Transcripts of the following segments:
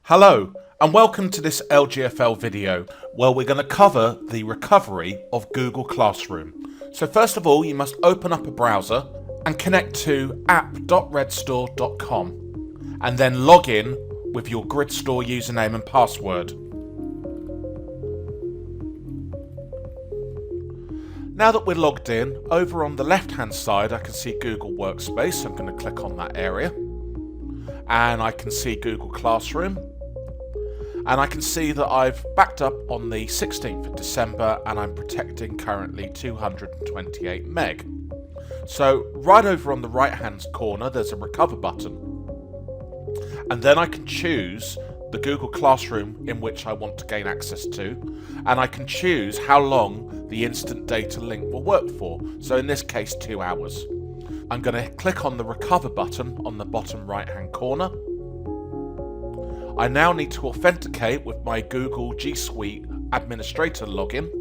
Hello and welcome to this LGfL video where we're going to cover the recovery of Google Classroom. So first of all you must open up a browser and connect to app.gridstore.com and then log in with your Gridstore username and password. Now that we're logged in, over on the left hand side I can see Google Workspace, so I'm going to click on that area and I can see Google Classroom. And I can see that I've backed up on the 16th of December and I'm protecting currently 228 meg. So right over on the right hand corner there's a recover button. And then I can choose the Google Classroom in which I want to gain access to. And I can choose how long the InstantData link will work for. So in this case 2 hours. I'm going to click on the recover button on the bottom right hand corner. I now need to authenticate with my Google G Suite administrator login,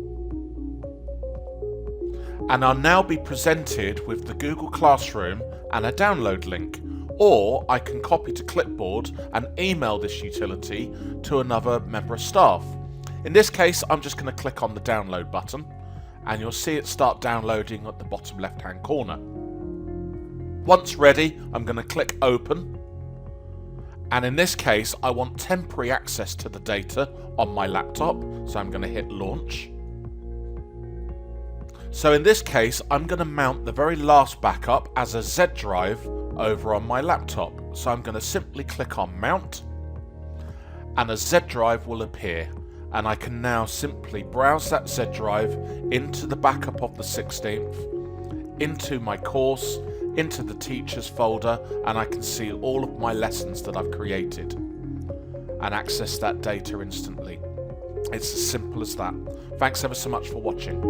and I'll now be presented with the Google Classroom and a download link, or I can copy to clipboard and email this utility to another member of staff. In this case I'm just going to click on the download button and you'll see it start downloading at the bottom left hand corner. Once ready I'm going to click open. And in this case, I want temporary access to the data on my laptop, so I'm going to hit launch. So in this case, I'm going to mount the very last backup as a Z drive over on my laptop. So I'm going to simply click on mount, and a Z drive will appear. And I can now simply browse that Z drive into the backup of the 16th, into my course, into the teachers folder, and I can see all of my lessons that I've created and access that data instantly. It's as simple as that. Thanks ever so much for watching.